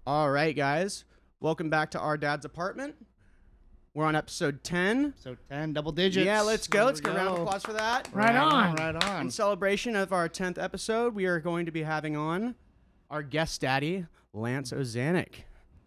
All right, guys. Welcome back to Our Dad's Apartment. We're on episode 10. So 10, double digits. Yeah, let's go. Let's get a round of applause for that. Right on. Right on. In celebration of our 10th episode, we are going to be having on our guest daddy, Lance Ozanix.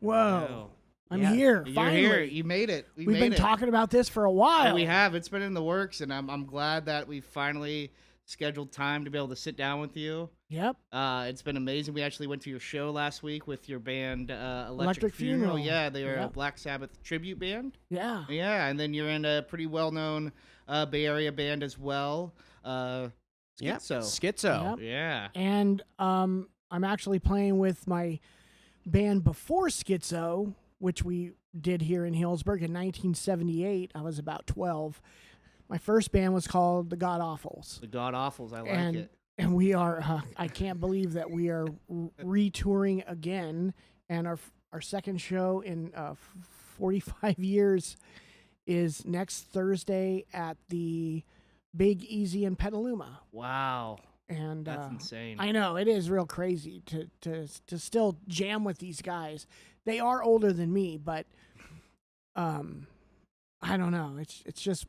Whoa. I'm Yeah. here. You're Finally. here. You made it. We've been talking about this for a while. We have. It's been in the works, and I'm glad that we finally scheduled time to be able to sit down with you. Yep. It's been amazing. We actually went to your show last week with your band, Electric Funeral. Yeah, they are a Yep. Black Sabbath tribute band. Yeah. Yeah, and then you're in a pretty well-known Bay Area band as well. Skitzo. Skitzo. Yep. Yeah. And I'm actually playing with my band before Skitzo, which we did here in Hillsburg in 1978. I was about 12. My first band was called the God Awfuls. The God Awfuls. I like and, it. And we are, I can't believe that we are retouring again. And our second show in 45 years is next Thursday at the Big Easy in Petaluma. Wow. And That's insane. I know it is real crazy to still jam with these guys. They are older than me, but I don't know. It's just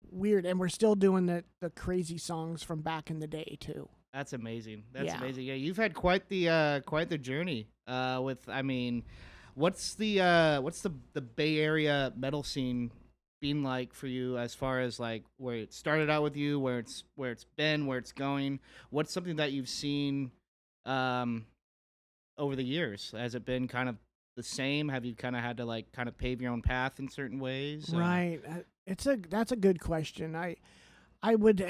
weird, and we're still doing the crazy songs from back in the day too. That's amazing. That's Yeah. amazing. Yeah, you've had quite the journey. What's the Bay Area metal scene been like for you as far as like where it started out with you, where it's been, where it's going? What's something that you've seen over the years? Has it been kind of the same? Have you kind of had to pave your own path in certain ways? Right. That's a good question. I would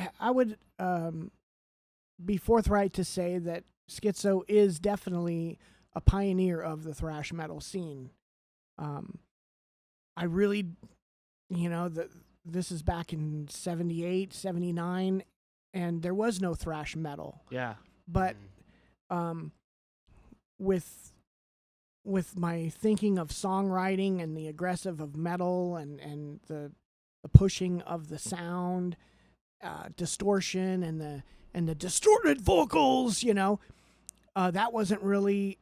be forthright to say that Skitzo is definitely a pioneer of the thrash metal scene. I really, this is back in 78, 79, and there was no thrash metal. Yeah. But with my thinking of songwriting and the aggressive of metal and the pushing of the sound, distortion and the distorted vocals, that wasn't really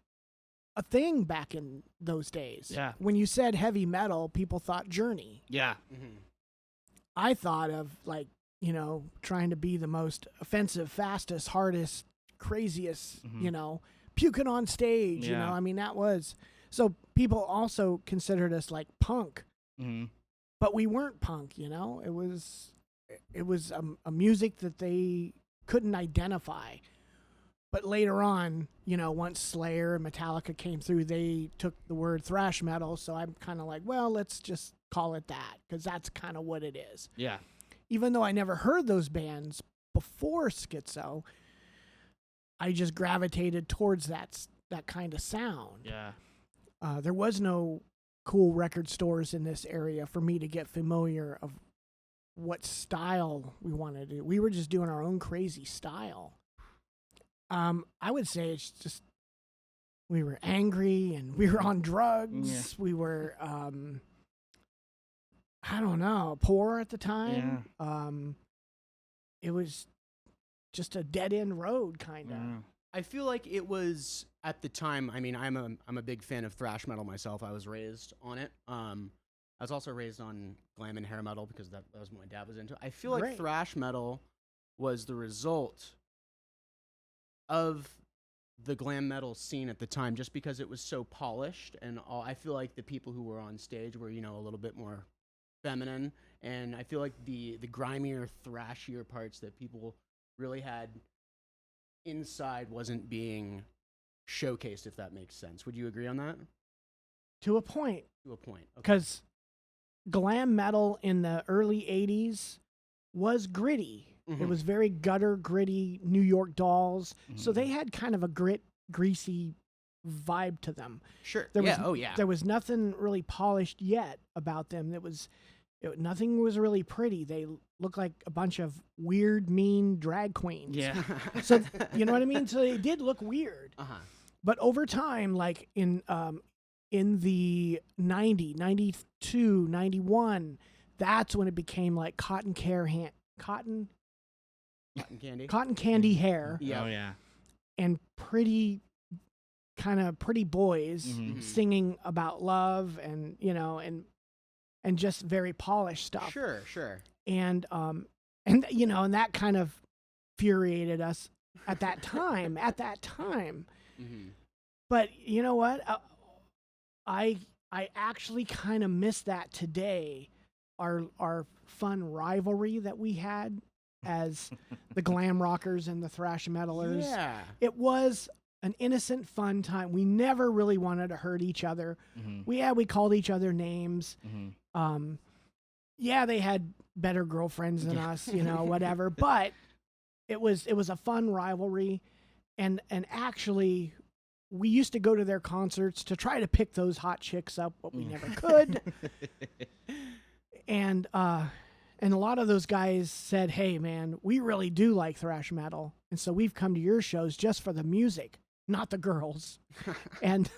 a thing back in those days. Yeah. When you said heavy metal, people thought Journey. Yeah. Mm-hmm. I thought of trying to be the most offensive, fastest, hardest, craziest, puking on stage, Yeah. that was, so people also considered us like punk, Mm-hmm. but we weren't punk, it was a music that they couldn't identify. But later on, once Slayer and Metallica came through, they took the word thrash metal. So I'm kind of like, well, let's just call it that, because that's kind of what it is. Yeah. Even though I never heard those bands before Skitzo, I just gravitated towards that kind of sound. Yeah. There was no cool record stores in this area for me to get familiar of what style we wanted to do. We were just doing our own crazy style. I would say it's just we were angry and we were on drugs. Yeah. We were, I don't know, poor at the time. Yeah. It was just a dead end road, kind of. Yeah. I feel like it was at the time. I mean, I'm a big fan of thrash metal myself. I was raised on it. I was also raised on glam and hair metal because that was what my dad was into. I feel like Great. thrash metal was the result of the glam metal scene at the time, just because it was so polished and all. I feel like the people who were on stage were, a little bit more feminine, and I feel like the grimier, thrashier parts that people really had inside wasn't being showcased, if that makes sense. Would you agree on that? To a point. To a point. Okay. Because glam metal in the early 80s was gritty. Mhm. It was very gutter, gritty, New York Dolls. So they had kind of a greasy vibe to them. Sure. There yeah. was, There was nothing really polished yet about them. Nothing was really pretty. They looked like a bunch of weird, mean drag queens. Yeah. So, you know what I mean? So they did look weird. Uh-huh. But over time, like in the 90, 92, 91, that's when it became like cotton Cotton candy. candy hair Yeah. Oh yeah. and pretty kind of pretty boys Mhm. singing about love and and just very polished stuff. Sure. And and that kind of infuriated us at that time. Mm-hmm. But you know what? I actually kind of miss that today. Our fun rivalry that we had as the glam rockers and the thrash metalers. Yeah. It was an innocent, fun time. We never really wanted to hurt each other. Mhm. We called each other names. Mhm. Yeah, they had better girlfriends than us, whatever. But it was a fun rivalry, and actually, we used to go to their concerts to try to pick those hot chicks up, but we never could. And a lot of those guys said, "Hey, man, we really do like thrash metal, and so we've come to your shows just for the music, not the girls." And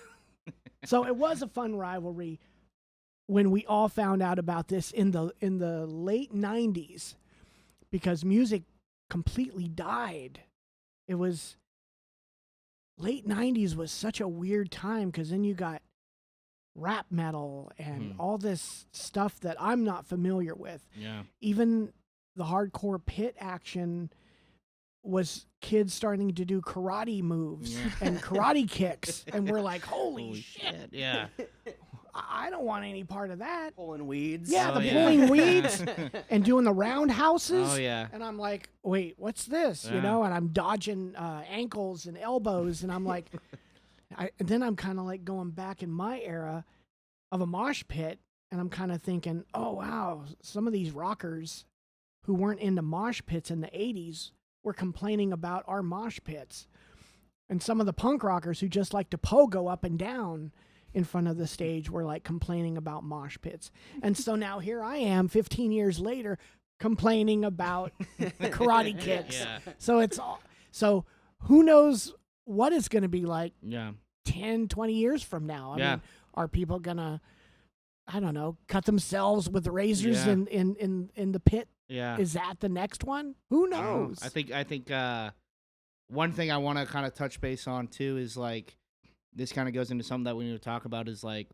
so it was a fun rivalry when we all found out about this in the late 90s, because music completely died. It was late 90s was such a weird time, because then you got rap metal and all this stuff that I'm not familiar with. Yeah. Even the hardcore pit action was kids starting to do karate moves and karate kicks, and we're like, holy shit. Yeah. I don't want any part of that. Pulling weeds. Yeah, Oh, the yeah. pulling weeds and doing the roundhouses. Oh yeah. And I'm like, wait, what's this? Yeah. And I'm dodging ankles and elbows, and I'm like, and then I'm kind of like going back in my era of a mosh pit, and I'm kind of thinking, oh wow, some of these rockers who weren't into mosh pits in the 80s were complaining about our mosh pits, and some of the punk rockers who just like to pogo up and down in front of the stage were like complaining about mosh pits. And so now here I am 15 years later complaining about karate kicks. Yeah. So it's all, so who knows what it's going to be like Yeah. 10, 20 years from now. I Yeah. mean, are people going to, I don't know, cut themselves with razors Yeah. in the pit? Yeah. Is that the next one? Who I don't know. knows? I think one thing I want to kind of touch base on too is like, this kind of goes into something that we need to talk about, is like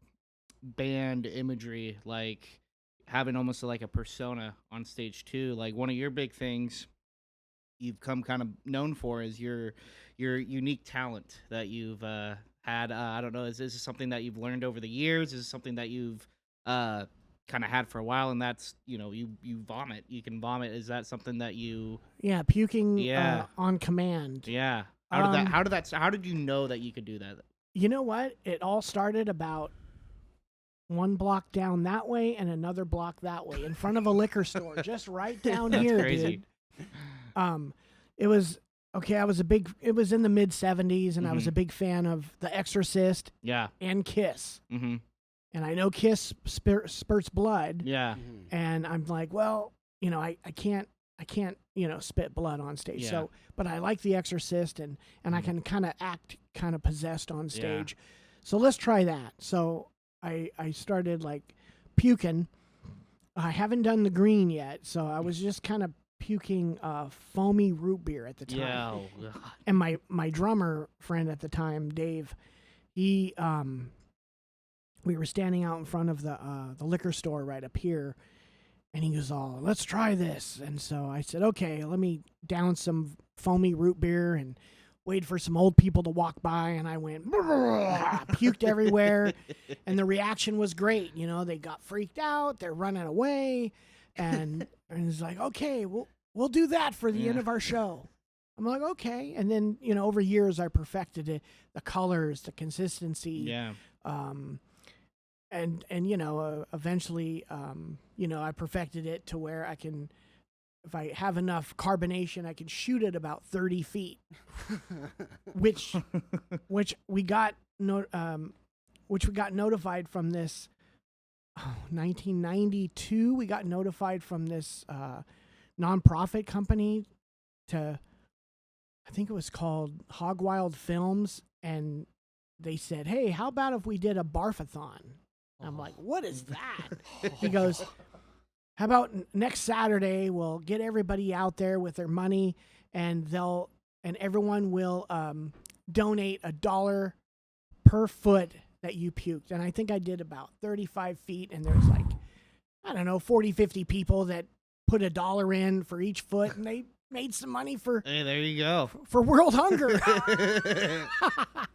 band imagery, like having almost like a persona on stage too. Like one of your big things you've come kind of known for is your unique talent that you've had. I don't know, is this something that you've learned over the years? Is this something that you've kind of had for a while? And that's, you vomit. You can vomit. Is that something that you? Yeah, puking Yeah. On command. Yeah. How did you know that you could do that? You know what? It all started about one block down that way and another block that way in front of a liquor store, just right down That's here, crazy. dude. It was okay. It was in the mid 70s, and I was Mhm. a big fan of The Exorcist Yeah. and Kiss. Mm-hmm. And I know Kiss spurts blood, Yeah. Mhm. and I'm like, well, I can't, spit blood on stage. Yeah. So, but I like The Exorcist, and I can kind of act kind of possessed on stage. So let's try that. So I started like puking. I haven't done the green yet, so I was just kind of puking foamy root beer at the time. Yeah. Oh, God. And my drummer friend at the time, Dave, he we were standing out in front of the liquor store right up here, and he goes, "Oh, let's try this." And so I said, "Okay, let me down some foamy root beer and wait for some old people to walk by." And I went, puked everywhere, and the reaction was great. They got freaked out, they're running away, and it's like, "Okay, we'll do that for the end of our show." I'm like, "Okay," and then over years I perfected it, the colors, the consistency, Yeah. and eventually I perfected it to where I can, if I have enough carbonation, I can shoot it about 30 feet, which we got notified from this 1992. We got notified from this nonprofit company I think it was called Hog Wild Films, and they said, "Hey, how about if we did a barfathon?" I'm like, "What is that?" He goes, "How about next Saturday we'll get everybody out there with their money, and everyone will donate $1 per foot that you puked. And I think I did about 35 feet, and there's like, I don't know, 40, 50 people that put $1 in for each foot, and they made some money for Hey, there you go. for world hunger.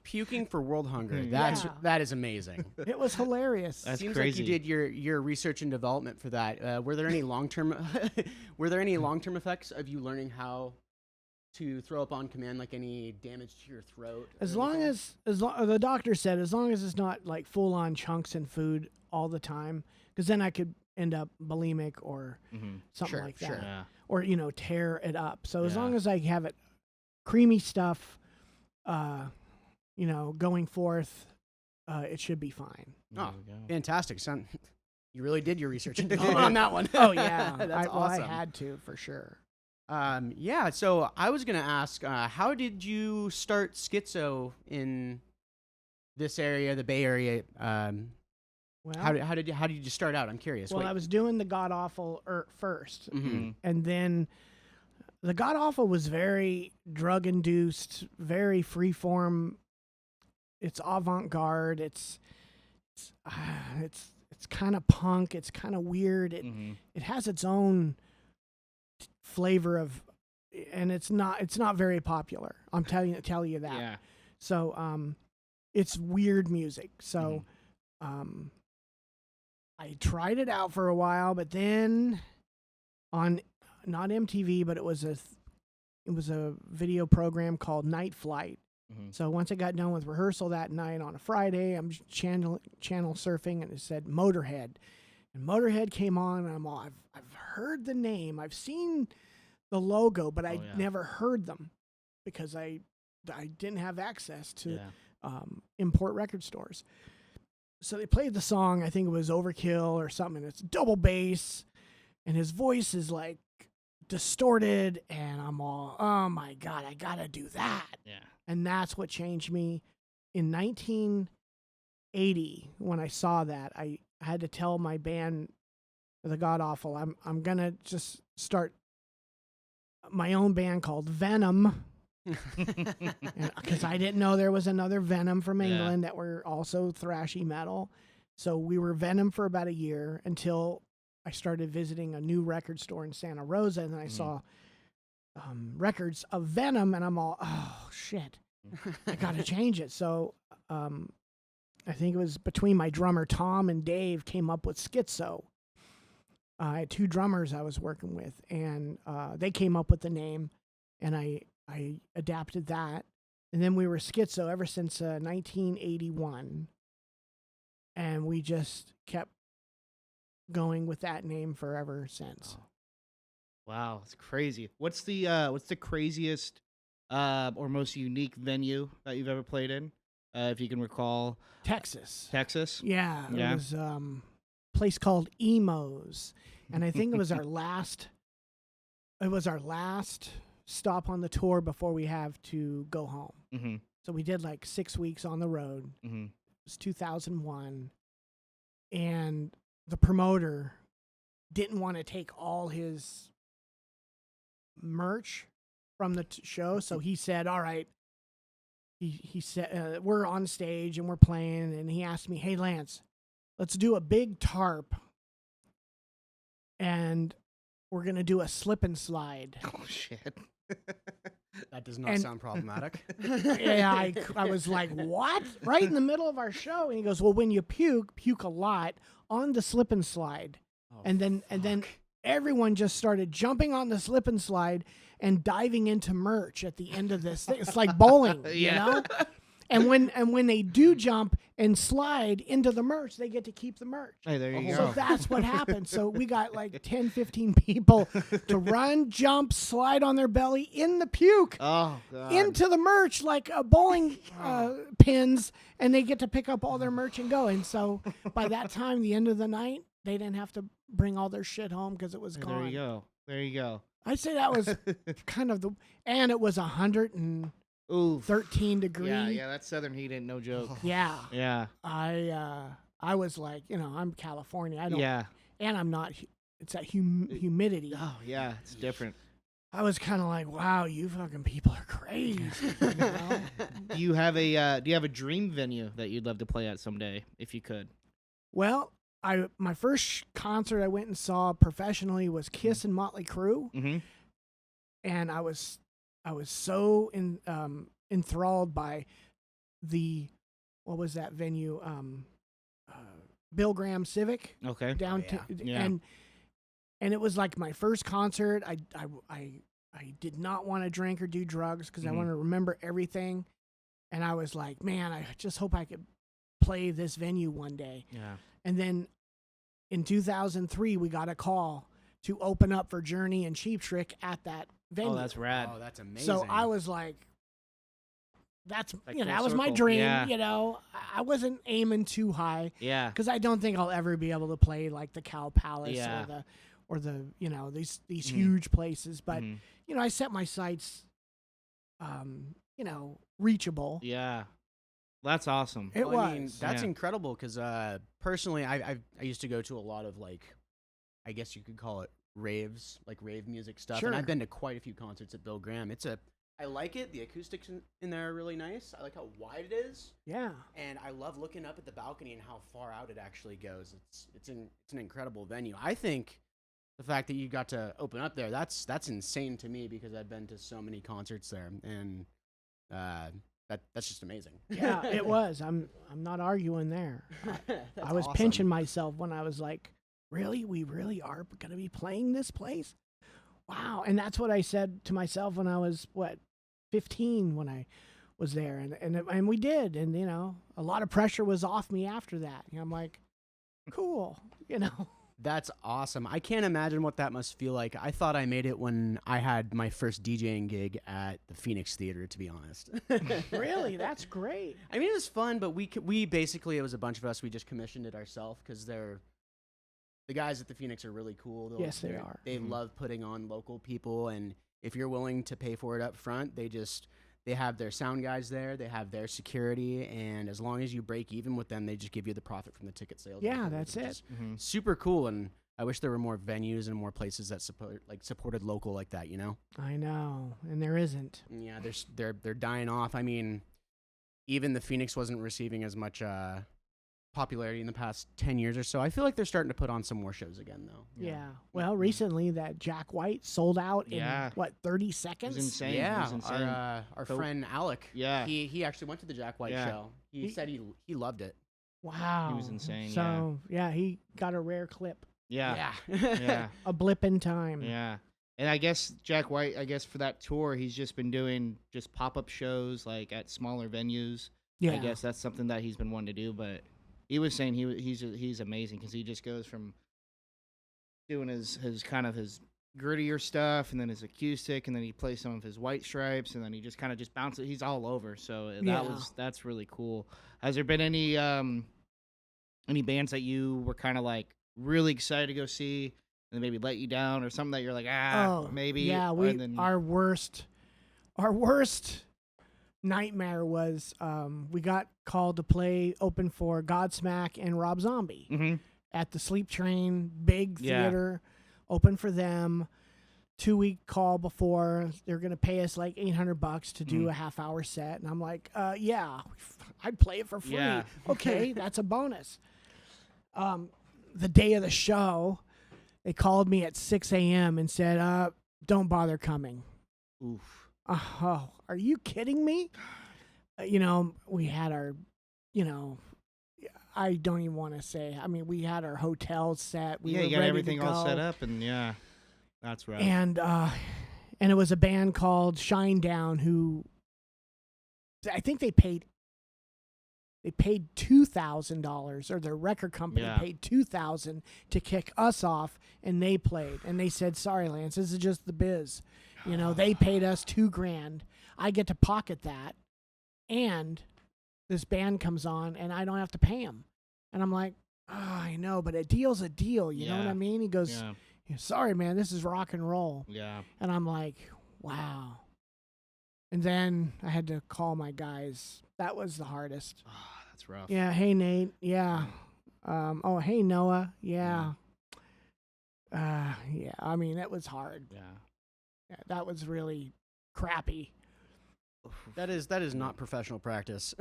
Puking for world hunger. Yeah. That is amazing. It was hilarious. That's Seems crazy. like you did your research and development for that. Were there any long-term effects of you learning how to throw up on command, like any damage to your throat? As long as the doctor said, as long as it's not like full on chunks in food all the time, because then I could end up bulimic or something like that, Yeah. or tear it up. So as Yeah. long as I have it creamy stuff, going forth, it should be fine. There Oh, we go. fantastic, son. You really did your research and development on that one. Oh yeah, That's awesome. I had to for sure. Yeah, so I was going to ask, how did you start Skitzo in this area, the Bay Area? Well, How did you start out? I'm curious. well, Wait. I was doing the God Awful first, Mhm. and then the God Awful was very drug induced, very freeform. It's avant garde. It's kind of punk. It's kind of weird. It has its own flavor of, and it's not very popular. I'm tell you that. Yeah. So it's weird music. So I tried it out for a while, but then on not MTV, but it was a video program called Night Flight. So once I got done with rehearsal that night on a Friday, I'm channel surfing, and it said Motorhead, and Motorhead came on, and I'm all, I've heard the name, I've seen the logo, but I never heard them because I didn't have access to import record stores. So they played the song, I think it was Overkill or something, and it's double bass, and his voice is like distorted, and I'm all, oh my God, I gotta do that. Yeah. And that's what changed me. In 1980, when I saw that, I had to tell my band, the God Awful, I'm gonna just start my own band called Venom, because I didn't know there was another Venom from England that were also thrashy metal. So we were Venom for about a year until I started visiting a new record store in Santa Rosa, and then I saw records of Venom, and I'm all, oh shit, I gotta change it. So I think it was between my drummer Tom and Dave came up with Skitzo. I had two drummers I was working with, and they came up with the name, and I adapted that, and then we were Skitzo ever since 1981, and we just kept going with that name forever since. Wow, it's crazy. What's the craziest or most unique venue that you've ever played in, if you can recall? Texas. Yeah. It was a place called Emo's, and I think it was our last. It was our last stop on the tour before we have to go home. So we did like 6 weeks on the road. It was 2001, and the promoter didn't want to take all his merch from the show, so he said, all right, he said, we're on stage and we're playing, and he asked me, hey Lance, let's do a big tarp, and we're gonna do a slip and slide. Oh shit. That does not sound problematic. Yeah, I was like, what? Right in the middle of our show, and he goes, well, when you puke a lot on the slip and slide. And then everyone just started jumping on the slip and slide and diving into merch at the end of this thing. It's like bowling, you know? And when they do jump and slide into the merch, they get to keep the merch. Hey, there you So go. that's what happened. So we got like 10, 15 people to run, jump, slide on their belly in the puke. Oh god. Into the merch like bowling pins, and they get to pick up all their merch and go. And so by that time, the end of the night, they didn't have to bring all their shit home because it was gone. There you go. There you go. I'd say that was kind of and it was 113 degree. Yeah, that's southern heat ain't no joke. Yeah. Yeah. I was like, I'm California. I don't. Yeah. And I'm not. It's that humidity. Oh yeah, it's different. I was kind of like, wow, you fucking people are crazy. You know? Do you have a dream venue that you'd love to play at someday if you could? Well, my first concert I went and saw professionally was Kiss and Motley Crue, Mm-hmm. and I was so enthralled by what was that venue? Bill Graham Civic Okay. downtown, Yeah. and it was like my first concert. I did not want to drink or do drugs because I Mhm. wanted to remember everything, and I was like, man, I just hope I could play this venue one day. Yeah. And then in 2003, we got a call to open up for Journey and Cheap Trick at that venue. Oh, that's rad. Oh, that's amazing. So I was like, that's Like you know, full that was my circle. dream. Yeah. You know, I wasn't aiming too high Yeah. because I don't think I'll ever be able to play like the Cow Palace Yeah. or the you know these Mhm. huge places. But Mhm. you know, I set my sights, you know, reachable. Yeah. That's awesome. It Well, was. I mean, that's Yeah. incredible because personally, I used to go to a lot of like, I guess you could call it raves, like rave music stuff. Sure. And I've been to quite a few concerts at Bill Graham. I like it. The acoustics in there are really nice. I like how wide it is, Yeah. and I love looking up at the balcony and how far out it actually goes. It's an incredible venue. I think the fact that you got to open up there, that's insane to me because I've been to so many concerts there, and that's just amazing. Yeah, it was. I'm not arguing there. That's I was awesome. pinching myself when I was like, really? We really are going to be playing this place? Wow. And that's what I said to myself when I was, 15 when I was there. And we did. And, you know, a lot of pressure was off me after that. You know, I'm like, cool, you know. That's awesome. I can't imagine what that must feel like. I thought I made it when I had my first DJing gig at the Phoenix Theater, to be honest. Really? That's great. I mean, it was fun, but we basically, it was a bunch of us. We just commissioned it ourselves because the guys at the Phoenix are really cool. Yes, they are. They Mhm. love putting on local people, and if you're willing to pay for it up front, they have their sound guys there, they have their security, and as long as you break even with them, they just give you the profit from the ticket sales. Yeah, afterwards, that's which it. is Mhm. super cool, and I wish there were more venues and more places that supported local like that, you know? I know. And there isn't. Yeah, they're dying off. I mean, even the Phoenix wasn't receiving as much popularity in the past 10 years or so. I feel like they're starting to put on some more shows again, though. Yeah. Well, recently that Jack White sold out in, Yeah. 30 It seconds? was insane. It Yeah, was insane. our So- friend Alec. Yeah. he actually went to the Jack White Yeah. show. He said he loved it. Wow. He was insane, So, yeah, he got a rare clip. Yeah. Yeah. Yeah. A blip in time. Yeah. And I guess Jack White, for that tour, he's just been doing just pop-up shows like at smaller venues. Yeah. I guess that's something that he's been wanting to do, but he was saying he's amazing because he just goes from doing his kind of his grittier stuff and then his acoustic and then he plays some of his White Stripes and then he just kind of just bounces. He's all over. So Yeah. that's really cool. Has there been any bands that you were kind of like really excited to go see and maybe let you down or something that you're like maybe? Yeah, and then- our worst nightmare was we got called to play open for Godsmack and Rob Zombie Mhm. at the Sleep Train big Yeah. theater, open for them. 2-week call before they're gonna pay us like $800 to do Mm. a half-hour set, and I'm like, yeah, I'd play it for free. Yeah. Okay, that's a bonus. The day of the show, they called me at 6 a.m. and said, don't bother coming. Oof. Oh, are you kidding me? You know, we had our, you know, I don't even want to say. I mean, we had our hotel set. We Yeah, were you got ready everything to all go. set up and yeah, that's right. And it was a band called Shinedown who I think they paid $2,000, or their record company Yeah. paid $2,000 to kick us off, and they played. And they said, "Sorry, Lance, this is just the biz. You know, they paid us $2,000. I get to pocket that, and this band comes on, and I don't have to pay them." And I'm like, I know, but a deal's a deal. You know what Yeah. I mean? He goes, Yeah. "Sorry, man, this is rock and roll." Yeah. And I'm like, wow. And then I had to call my guys. That was the hardest. Oh, that's rough. Yeah, hey, Nate. Yeah. Oh, hey, Noah. Yeah. Yeah, I mean, it was hard. Yeah. Yeah, that was really crappy. That is not professional practice.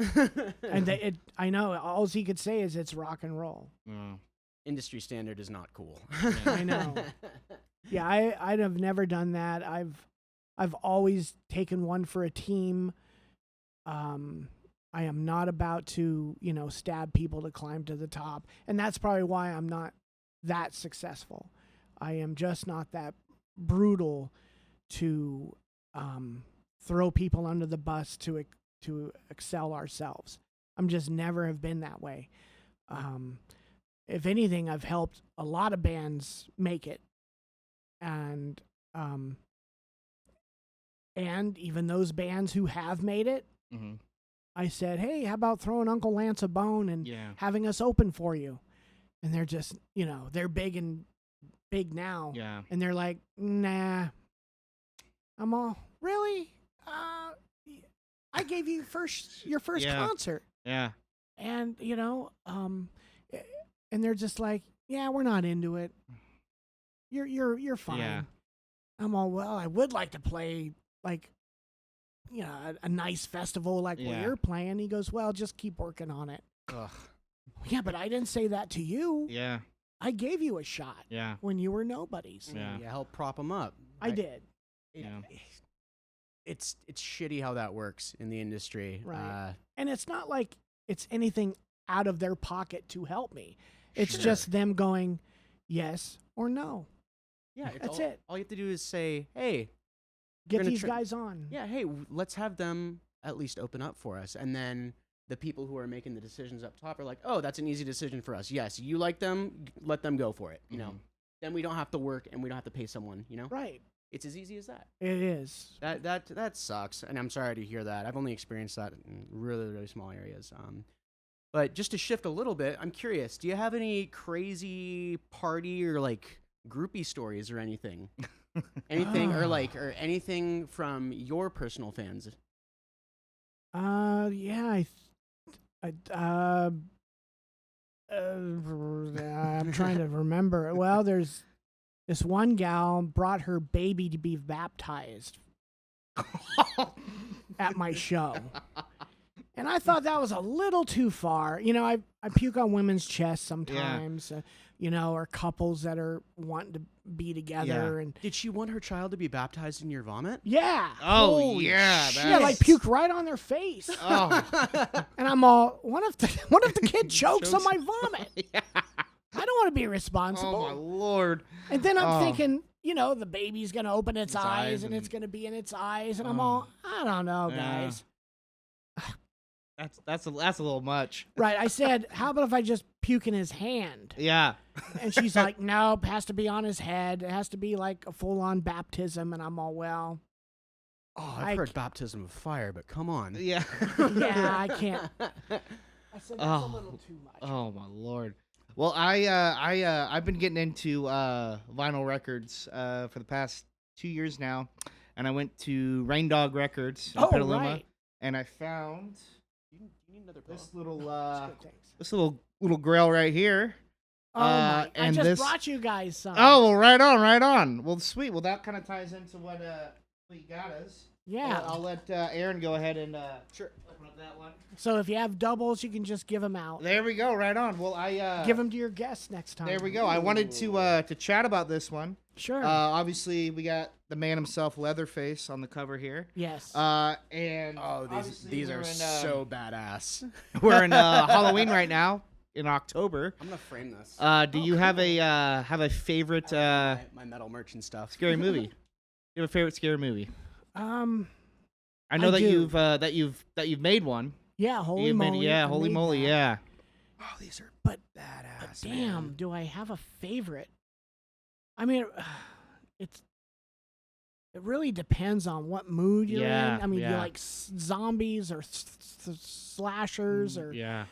And I know all he could say is it's rock and roll. Industry standard is not cool. I know. Yeah, I'd have never done that. I've always taken one for a team. I am not about to, stab people to climb to the top. And that's probably why I'm not that successful. I am just not that brutal to throw people under the bus to excel ourselves. I'm just never have been that way. If anything, I've helped a lot of bands make it. And even those bands who have made it, I said, hey, how about throwing Uncle Lance a bone and having us open for you? And they're just, they're big now. Yeah. And they're like, nah. I'm all, really? I gave you your first concert. Yeah. And, and they're just like, yeah, we're not into it. You're fine. Yeah. I'm all, well, I would like to play like, a nice festival like where you're playing. He goes, well, just keep working on it. Ugh. Yeah, but I didn't say that to you. Yeah. I gave you a shot. Yeah. When you were nobodies. Yeah. You help prop them up. I did. It's shitty how that works in the industry. Right. And it's not like it's anything out of their pocket to help me. It's Sure. just them going yes or no. Yeah, That's it. All you have to do is say, hey, Get these guys on. yeah, hey, let's have them at least open up for us. And then the people who are making the decisions up top are like, oh, that's an easy decision for us. Yes, you like them, let them go for it. Then we don't have to work and we don't have to pay someone, Right. It's as easy as that. It is. That sucks, and I'm sorry to hear that. I've only experienced that in really, really small areas. But just to shift a little bit, I'm curious, do you have any crazy party or like groupie stories or anything? Anything or anything from your personal fans? Yeah, I'm trying to remember. Well, there's this one gal brought her baby to be baptized at my show. And I thought that was a little too far. I puke on women's chests sometimes, or couples that are wanting to be together. And Did she want her child to be baptized in your vomit? yeah. Oh, Holy yeah. shit. Yeah, like puke right on their face. Oh. And I'm all, what if the kid chokes on my vomit? I don't want to be responsible. Oh, my Lord. And then I'm thinking, the baby's going to open its eyes and it's going to be in its eyes. And I'm all, I don't know, guys. That's a little much. Right. I said, how about if I just puke in his hand? Yeah. And she's like, no, it has to be on his head. It has to be like a full-on baptism. And I'm all, well. Oh, I've heard baptism of fire, but come on. Yeah. Yeah, I can't. I said, that's a little too much. Oh, my Lord. Well, I've been getting into vinyl records for the past 2 years now, and I went to Rain Dog Records in Petaluma, right. and I found You need another this little grail right here. Oh, my. And I just this brought you guys some. Oh, well, right on. Well, sweet. Well, that kind of ties into what you got us. Yeah. I'll let Aaron go ahead and Sure. open up that one. So if you have doubles, you can just give them out. There we go. Right on. Well, Give them to your guests next time. There we go. I wanted to chat about this one. Sure. Obviously, we got the man himself, Leatherface, on the cover here. Yes. And these are so badass. We're in Halloween right now in October. I'm gonna frame this. Do you have a favorite my metal merch and stuff. scary movie? You have a favorite scary movie? I know I that do. you've made one. Yeah, holy You've moly. made, I holy made moly, that. yeah. Oh, these are But badass. damn, man. do I have a favorite? I mean, it really depends on what mood you're Yeah, in. I mean, do you yeah. like zombies or slashers or Yeah.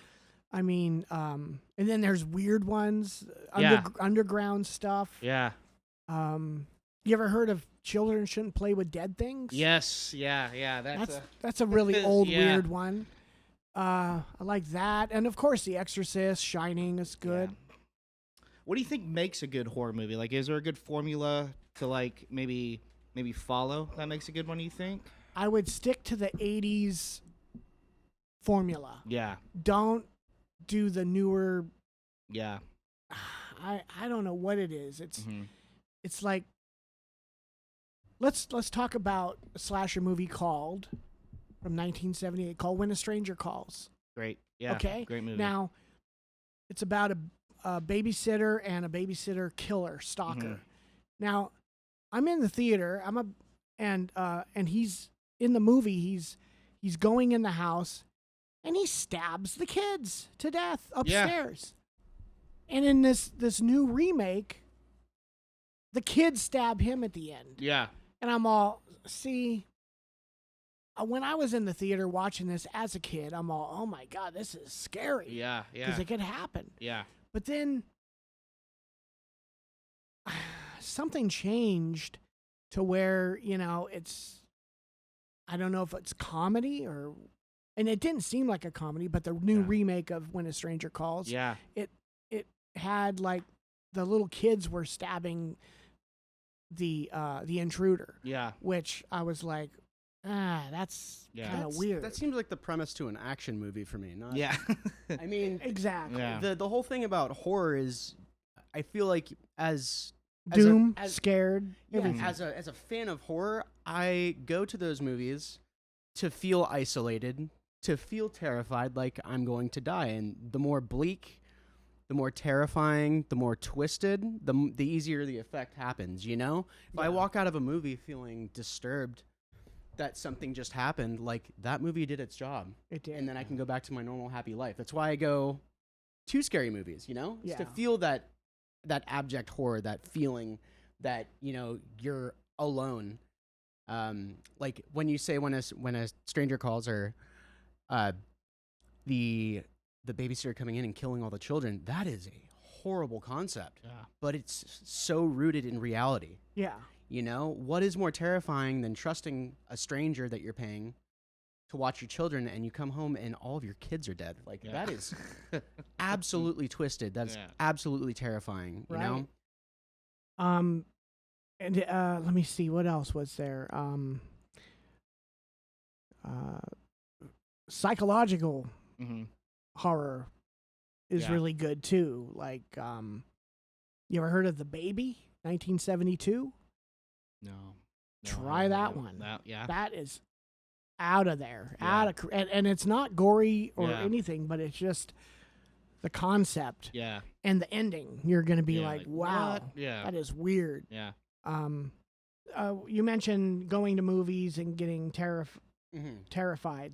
I mean, and then there's weird ones, Yeah. underground stuff. Yeah. You ever heard of Children Shouldn't Play with Dead Things? Yes. Yeah. That's a really old Yeah. weird one. I like that, and of course, The Exorcist, Shining is good. What do you think makes a good horror movie? Like, is there a good formula to like maybe maybe follow that makes a good one, you think? I would stick to the 80s formula. Yeah. Don't do the newer. Yeah. I don't know what it is. Mm-hmm. It's like, let's talk about a slasher movie called, from 1978, called When a Stranger Calls. Great. Yeah. Okay. Great movie. Now, it's about a babysitter and a babysitter killer stalker. Mm-hmm. Now, I'm in the theater. And he's in the movie. He's going in the house, and he stabs the kids to death upstairs. And in this new remake, the kids stab him at the end. Yeah. And I'm all, see, when I was in the theater watching this as a kid, I'm all, oh my God, this is scary. Yeah. Because it could happen. Yeah. But then something changed to where, it's, I don't know if it's comedy and it didn't seem like a comedy, but the new remake of When a Stranger Calls, it had like the little kids were stabbing the intruder. Yeah. Which I was like, that's kind of weird. That seems like the premise to an action movie for me. Not, Yeah. I mean, exactly. Yeah. The whole thing about horror is, I feel like as scared. yeah, as a fan of horror, I go to those movies to feel isolated, to feel terrified, like I'm going to die. And the more bleak, the more terrifying, the more twisted, the easier the effect happens, If I walk out of a movie feeling disturbed that something just happened, like, that movie did its job. It did. And then I can go back to my normal happy life. That's why I go to scary movies, Just to Yeah. feel that abject horror, that feeling that, you're alone. Like when you say when a stranger calls, or the babysitter coming in and killing all the children, that is a horrible concept. Yeah. But it's so rooted in reality. Yeah. What is more terrifying than trusting a stranger that you're paying to watch your children, and you come home and all of your kids are dead? Like, that is absolutely twisted. That's absolutely terrifying, you know? And let me see, what else was there? Psychological horror is really good too. Like, you ever heard of The Baby, 1972? No. Try that one. Yeah. That is out of there. Yeah. And it's not gory or anything, but it's just the concept. Yeah. And the ending. You're going to be like, wow, what? Yeah. that is weird. Yeah. You mentioned going to movies and getting terrified.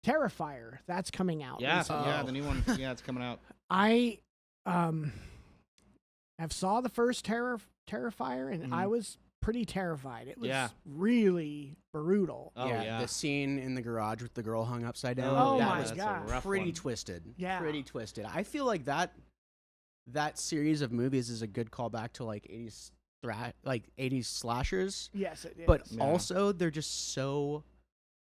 Terrifier, that's coming out. Yeah, recently. yeah, the new one. Yeah, it's coming out. I have saw the first Terrifier, and I was pretty terrified. It was really brutal. Oh, yeah. The scene in the garage with the girl hung upside down. Oh, that my was God. pretty twisted. Yeah. Pretty twisted. I feel like that series of movies is a good callback to like 80s slashers. Yes, it is. But also they're just so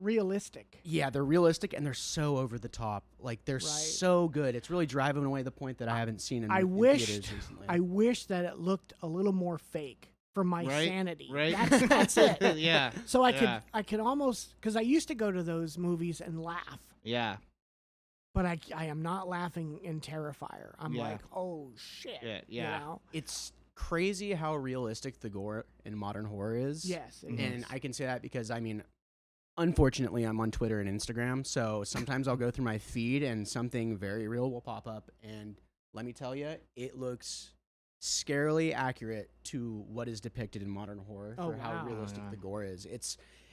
realistic. Yeah, they're realistic, and they're so over the top. Like, they're so good. It's really driving away the point that I haven't seen in theaters recently. I wish that it looked a little more fake for my sanity. Right. That's it. Yeah. So I could almost, because I used to go to those movies and laugh. Yeah. But I am not laughing in Terrifier. I'm like, oh shit. Yeah. You know? It's crazy how realistic the gore in modern horror is. Yes. And I can say that because, I mean, unfortunately, I'm on Twitter and Instagram, so sometimes I'll go through my feed and something very real will pop up, and let me tell you, it looks scarily accurate to what is depicted in modern horror for how realistic the gore is.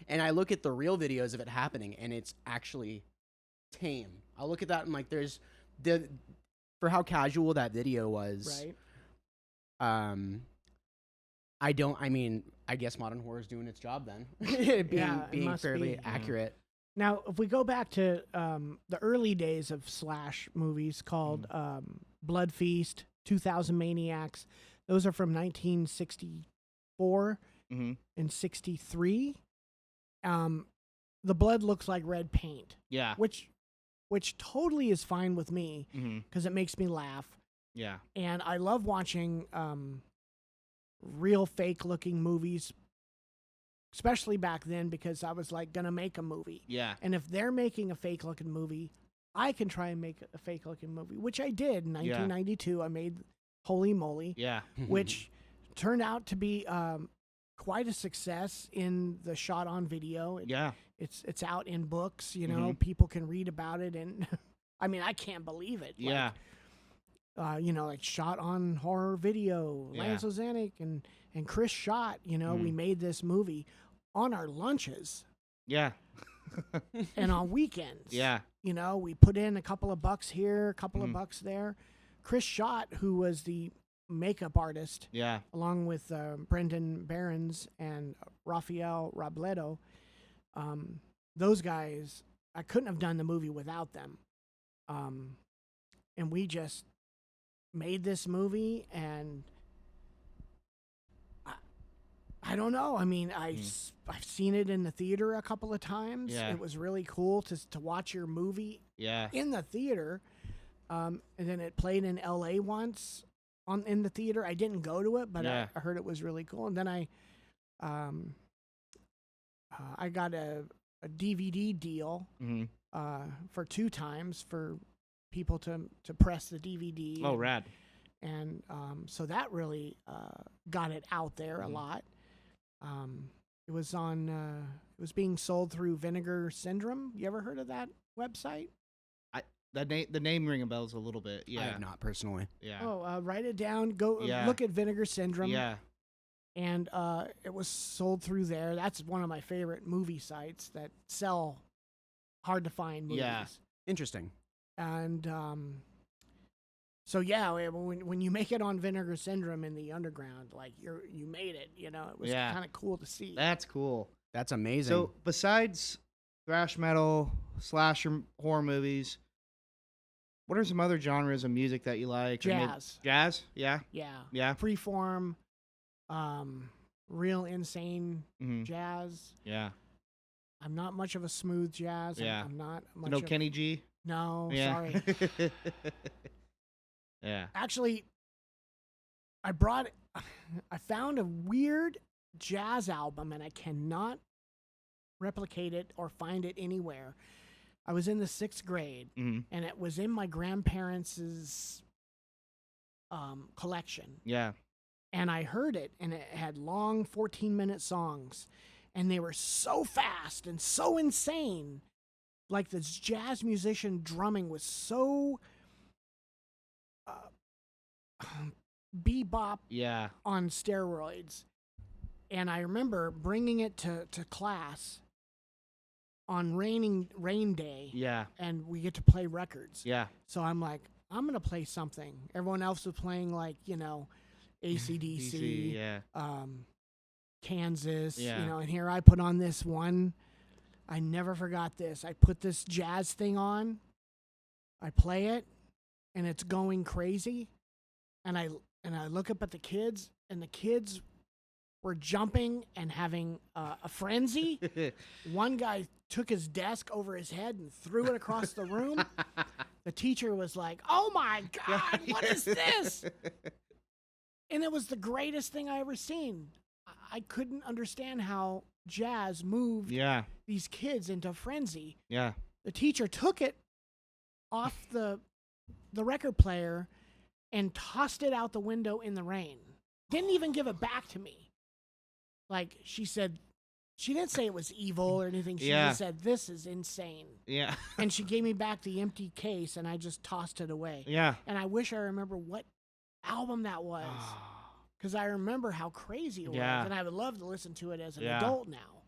And I look at the real videos of it happening, and it's actually tame. I'll look at that and like, for how casual that video was. Right. I guess modern horror is doing its job then, being fairly accurate. Now, if we go back to the early days of slash movies called Blood Feast, 2000 Maniacs, those are from 1964 and 63. The blood looks like red paint. Yeah. Which totally is fine with me because it makes me laugh. Yeah. And I love watching real fake looking movies especially back then, because I was like gonna make a movie. Yeah. And if they're making a fake looking movie, I can try and make a fake looking movie, which I did in 1992. I made Holy Moly, Yeah. which turned out to be quite a success in the shot on video. Yeah. It's out in books, you know, people can read about it, and I mean, I can't believe it. Yeah. Like, you know, like shot on horror video, Yeah. Lance Ozanix and Chris Schott, you know, we made this movie on our lunches Yeah. and on weekends. Yeah. You know, we put in a couple of bucks here, a couple of bucks there. Chris Schott, who was the makeup artist, Yeah. along with Brendan Behrens and Rafael Robledo, those guys, I couldn't have done the movie without them. And we just made this movie, and I don't know. I mean, I've seen it in the theater a couple of times. Yeah. It was really cool to watch your movie Yeah. in the theater. And then it played in LA once in the theater. I didn't go to it, but Yeah. I heard it was really cool. And then I got a DVD deal for 2 times for people to press the DVD. Oh, rad. And so that really got it out there a lot. It was on. It was being sold through Vinegar Syndrome. You ever heard of that website? The name ring a bells a little bit. Yeah. I have not personally. Yeah. Oh, write it down. Go Yeah. look at Vinegar Syndrome. Yeah. And it was sold through there. That's one of my favorite movie sites that sell hard to find movies. Yeah. Interesting. And so yeah, when you make it on Vinegar Syndrome in the underground, like you made it. You know, it was Yeah. kind of cool to see. That's cool. That's amazing. So besides thrash metal, slasher horror movies, what are some other genres of music that you like? Or Jazz. Jazz? Yeah. Yeah. Yeah. Freeform, real insane jazz. Yeah. I'm not much of a smooth jazz. Yeah. I'm not much No of, Kenny G? No, Yeah. sorry. Yeah. Actually, I found a weird jazz album, and I cannot replicate it or find it anywhere. I was in the 6th grade, and it was in my grandparents' collection. Yeah. And I heard it, and it had long 14-minute songs, and they were so fast and so insane. Like, this jazz musician drumming was so bebop Yeah. on steroids. And I remember bringing it to class on rain day, Yeah. and we get to play records. Yeah. So I'm like, I'm going to play something. Everyone else was playing, like, you know, AC/DC, Yeah. Kansas, Yeah. you know, and here I put on this one. I never forgot this. I put this jazz thing on. I play it, and it's going crazy. And I look up at the kids, and the kids were jumping and having a frenzy. One guy took his desk over his head and threw it across the room. The teacher was like, "Oh my God, what is this?" And it was the greatest thing I ever seen. I couldn't understand how jazz moved Yeah. these kids into frenzy. Yeah. The teacher took it off the record player and tossed it out the window in the rain. Didn't even give it back to me. Like, she said, she didn't say it was evil or anything. She Yeah. just said, "This is insane." Yeah. And she gave me back the empty case, and I just tossed it away. Yeah. And I wish I remember what album that was, because I remember how crazy it was, Yeah. and I would love to listen to it as an Yeah. adult now.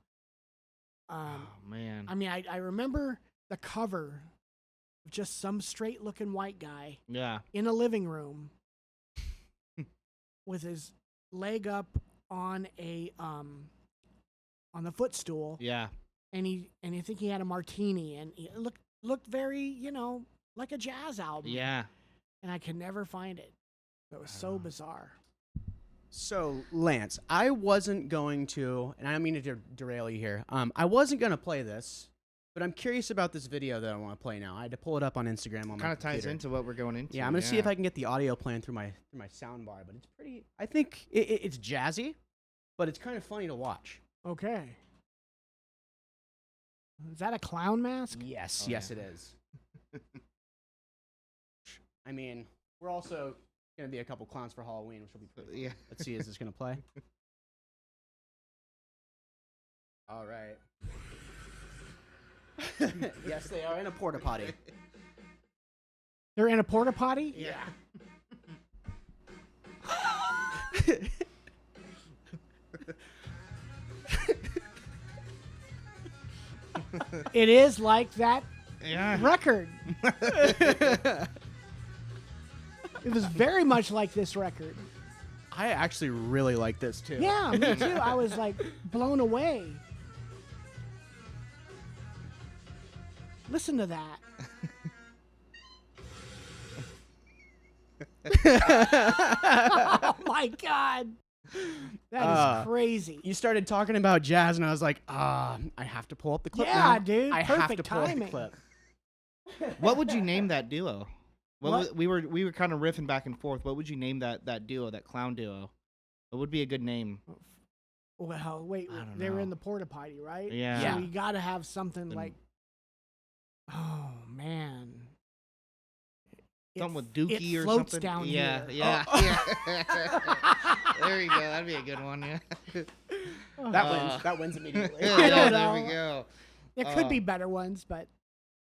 Oh, man. I mean, I remember the cover of just some straight-looking white guy Yeah. in a living room with his leg up on the footstool, Yeah. and I think he had a martini, and it looked very, you know, like a jazz album. Yeah. And I could never find it. It was so bizarre. So, Lance, I wasn't going to, and I don't mean to derail you here. I wasn't going to play this, but I'm curious about this video that I want to play now. I had to pull it up on Instagram on my Kind of ties computer. into what we're going into. Yeah, I'm going to see if I can get the audio playing through my sound bar, but it's pretty, I think it's jazzy, but it's kind of funny to watch. Okay. Is that a clown mask? Yes, Oh, yes, yeah. it is. I mean, we're also gonna be a couple clowns for Halloween, which will be pretty fun. Yeah. Let's see, is this gonna play? All right. Yes, they are in a porta potty. They're in a porta potty? Yeah. It is like that Yeah. record. It was very much like this record. I actually really like this too. Yeah, me too. I was like blown away. Listen to that. Oh my god. That is crazy. You started talking about jazz, and I was like, I have to pull up the clip now. Yeah, dude. I have Perfect to pull up timing. the clip. What would you name that duo? What? We were kind of riffing back and forth. What would you name that duo, that clown duo? What would be a good name? Well, wait. I don't They were know. in the porta potty, right? Yeah. So Yeah. we got to have something The- like. Oh man. Something with It Dookie or floats something. down yeah, here. yeah, yeah. There you go. That'd be a good one. Yeah. That wins. That wins immediately. I don't There know. we go. There could be better ones, but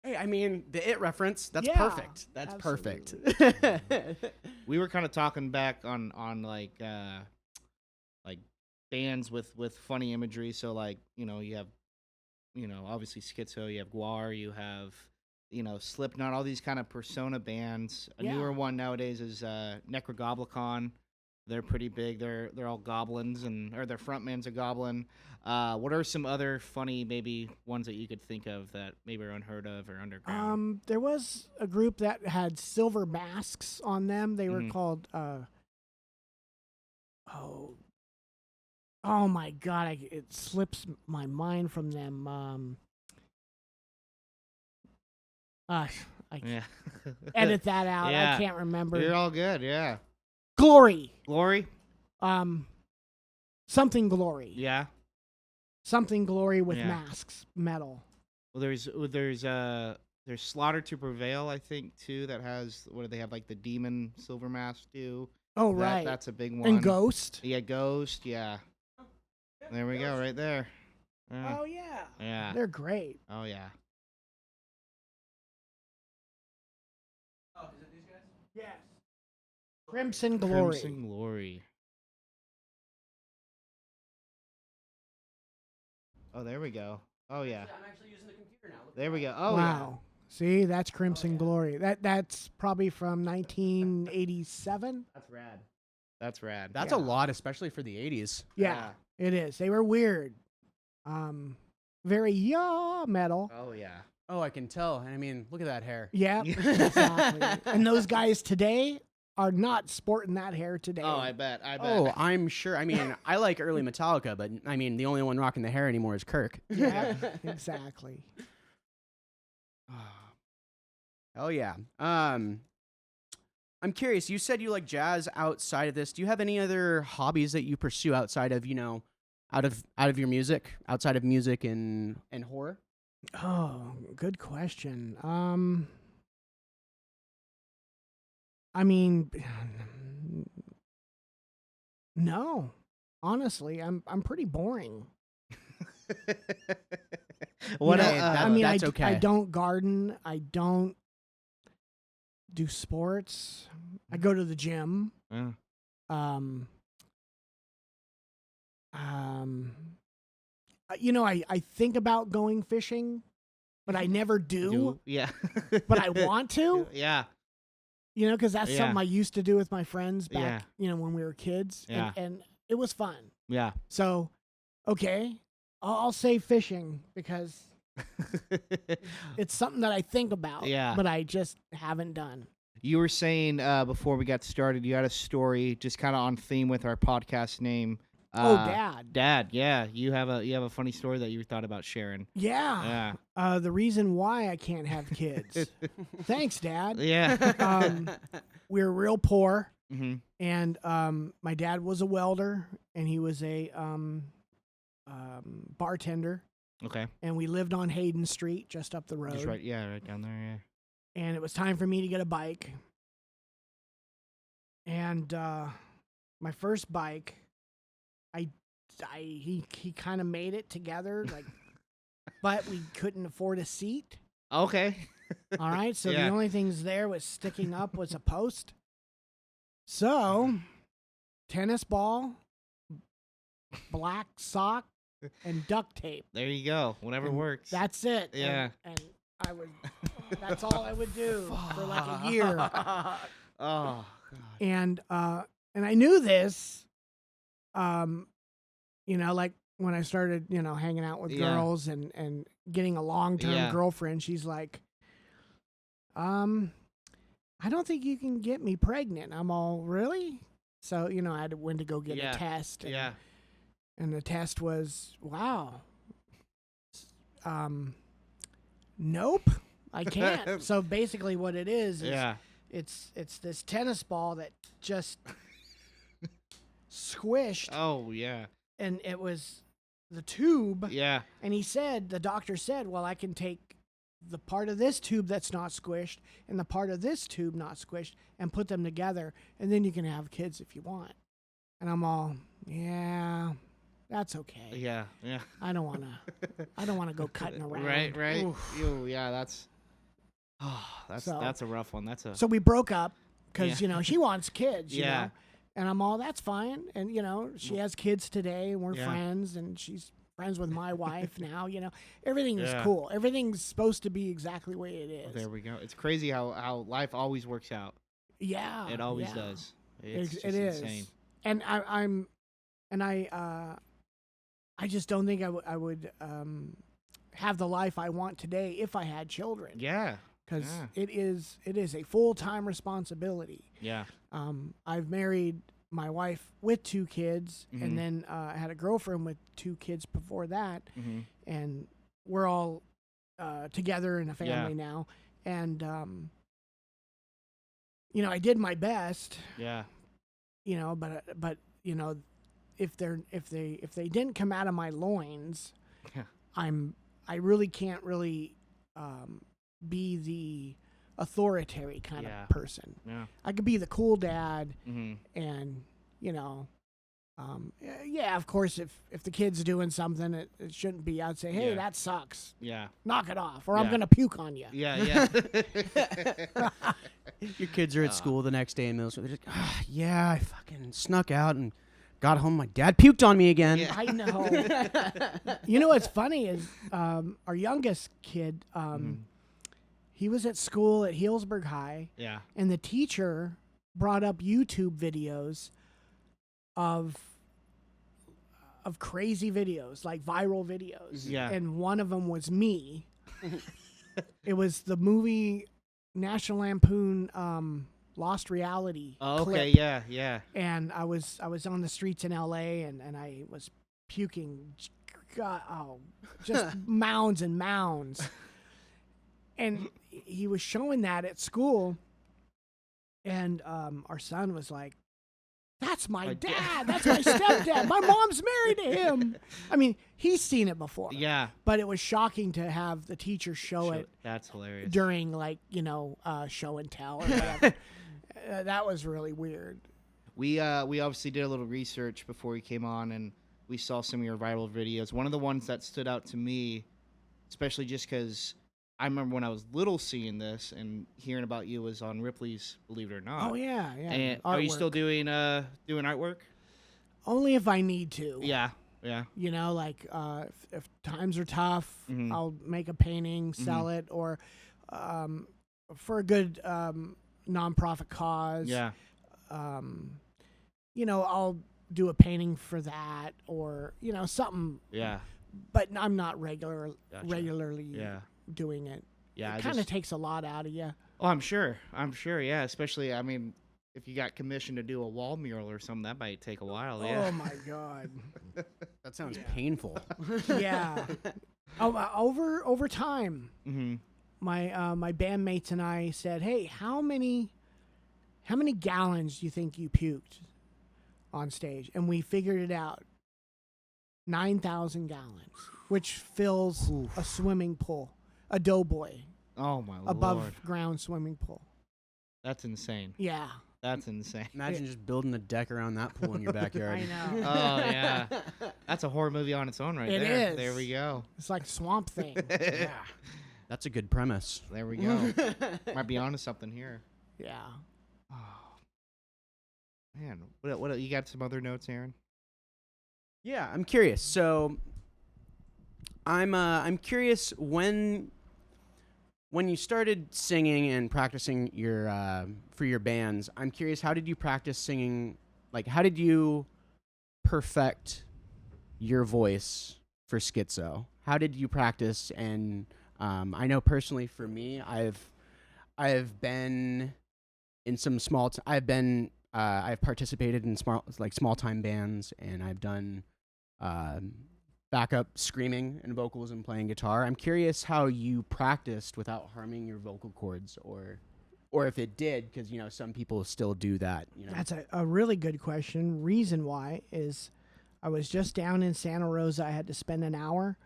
Hey, I mean, the It reference, that's Yeah, perfect. That's perfect. We were kind of talking back on like bands with funny imagery. So like you have obviously Skitzo, you have Guar, you have Slipknot, all these kind of persona bands. A Yeah. newer one nowadays is Necrogoblicon. They're pretty big. They're all goblins, or their frontman's a goblin. What are some other funny maybe ones that you could think of that maybe are unheard of or underground? there was a group that had silver masks on them. They were Mhm. called oh my god, it slips my mind from them. I Yeah. edit that out. Yeah. I can't remember. You're all good. Yeah. Glory. Glory. Something glory. Yeah. Something glory with Yeah. masks, metal. Well, there's Slaughter to Prevail, I think, too. That has what do they have, like the demon silver mask too? Oh That- right. That's a big one. And Ghost. Yeah, Ghost. Yeah. There we go, right there. Yeah. Oh yeah. Yeah. They're great. Oh yeah. Oh, is it these guys? Yes. Crimson Glory. Crimson Glory. Oh, there we go. Oh yeah. I'm actually using the computer now. There we go. Oh wow. See, that's Crimson Glory. That's probably from 1987. yeah. That's rad. That's rad. That's Yeah. a lot, especially for the 80s. Yeah, it is. They were weird. Very metal. Oh yeah. Oh, I can tell. I mean, look at that hair. Yeah, exactly. And those guys today are not sporting that hair today. Oh, I bet. I bet. Oh, I'm sure. I mean, I like early Metallica, but I mean, the only one rocking the hair anymore is Kirk. Yeah, exactly. Oh yeah. I'm curious. You said you like jazz outside of this. Do you have any other hobbies that you pursue outside of out of your music, outside of music and horror? Oh, good question. I mean, no. Honestly, I'm pretty boring. What? You know, that- I mean, that's I okay. don't garden. I don't do sports. I go to the gym. Yeah. I think about going fishing, but I never do. Yeah. But I want to, Yeah. because that's Yeah. something I used to do with my friends Yeah. back, when we were kids. Yeah. And it was fun. Yeah. So, okay, I'll say fishing because it's something that I think about, Yeah. but I just haven't done. You were saying before we got started, you had a story just kind of on theme with our podcast name. Dad. Dad, yeah, you have a funny story that you thought about sharing. Yeah. Yeah. The reason why I can't have kids. Thanks, Dad. Yeah. We were real poor, hmm and my dad was a welder, and he was a bartender. Okay. and we lived on Hayden Street, just up the road. Just right down there, And it was time for me to get a bike. And my first bike, he kind of made it together, like, but we couldn't afford a seat. yeah. Okay. All right, so Yeah. the only things there was sticking up was a post. So, tennis ball, black sock, and duct tape. There you go. Whatever And works. That's it. Yeah. And I would. That's all I would do for like a year. Oh, God. And I knew this. Like when I started, hanging out with Yeah. girls and getting a long-term Yeah. girlfriend, she's like, I don't think you can get me pregnant. I'm all, really? So, I had went to go get Yeah. a test. And, Yeah. and the test was, wow. Nope, I can't. So basically what it is Yeah. it's this tennis ball that just squished, Oh, yeah. and it was the tube. Yeah. And the doctor said, well, I can take the part of this tube that's not squished and the part of this tube not squished and put them together, and then you can have kids if you want. And I'm all, yeah, that's okay. Yeah. Yeah. I don't want to go cutting around. Right. Oof. Ew, yeah, that's So- that's a rough one. That's a So we broke up because, Yeah. she wants kids, Yeah. And I'm all, that's fine. And, she has kids today, and we're Yeah. friends, and she's friends with my wife now, Everything is Yeah. cool. Everything's supposed to be exactly the way it is. There we go. It's crazy how life always works out. Yeah. It always yeah. does. It's just It is. insane. And I just don't think I would have the life I want today if I had children. Yeah. Because Yeah. it is a full-time responsibility. Yeah. I've married my wife with 2 kids, Mhm. and then I had a girlfriend with 2 kids before that, Mm-hmm. and we're all together in a family now. And I did my best, Yeah. but if they didn't come out of my loins, Yeah. I really can't really be the authoritarian kind Yeah. of person. Yeah. I could be the cool dad, Mm-hmm. and yeah, of course, if the kid's doing something it shouldn't be, I'd say, hey, Yeah. that sucks, Yeah. knock it off, or I'm Yeah. gonna puke on you. Yeah. Yeah. Your kids are at school the next day in middle school. They're just, yeah, I fucking snuck out and got home. My dad puked on me again. Yeah. I know. You know what's funny is our youngest kid, he was at school at Healdsburg High, Yeah. and the teacher brought up YouTube videos of crazy videos, like viral videos. Yeah. And one of them was me. It was the movie National Lampoon Lost Reality Oh, okay. clip. Yeah. Yeah. And I was on the streets in LA, and I was puking, just mounds and mounds. And he was showing that at school, and our son was like, that's my dad. That's my stepdad. My mom's married to him. I mean, he's seen it before. Yeah. But it was shocking to have the teacher show it That's hilarious. during, like, show and tell or whatever. That was really weird. We obviously did a little research before we came on, and we saw some of your viral videos. One of the ones that stood out to me, especially just because I remember when I was little seeing this and hearing about you, was on Ripley's Believe It or Not. Oh yeah. And are you still doing artwork? Only if I need to. Yeah. Yeah. Like if times are tough, Mhm. I'll make a painting, sell it, or for a good nonprofit cause. Yeah. I'll do a painting for that, or something. Yeah. But I'm not Gotcha. regularly Yeah. doing it. Yeah. It kind of takes a lot out of you. Oh, I'm sure. Yeah. Especially, I mean, if you got commissioned to do a wall mural or something, that might take a while. Yeah. Oh my god. That sounds painful. Yeah. Over time, Mm-hmm. my bandmates and I said, "Hey, how many gallons do you think you puked on stage?" And we figured it out. 9,000 gallons, which fills a swimming pool, a doughboy, Oh my above lord, ground swimming pool. that's insane. Yeah. That's insane. Imagine just building a deck around that pool in your backyard. I know. Oh yeah, that's a horror movie on its own, right It there. is. There we go. It's like Swamp Thing. Yeah. That's a good premise. There we go. Might be onto something here. Yeah. Oh man, what you got some other notes, Aaron? Yeah, I'm curious. So, I'm curious when you started singing and practicing your for your bands. I'm curious, how did you practice singing? Like, how did you perfect your voice for Skitzo? How did you practice? And I know personally for me, I've been in some small. I've participated in small time bands, and I've done backup screaming and vocals and playing guitar. I'm curious how you practiced without harming your vocal cords, or if it did, because some people still do that. That's a really good question. Reason why is I was just down in Santa Rosa. I had to spend an hour,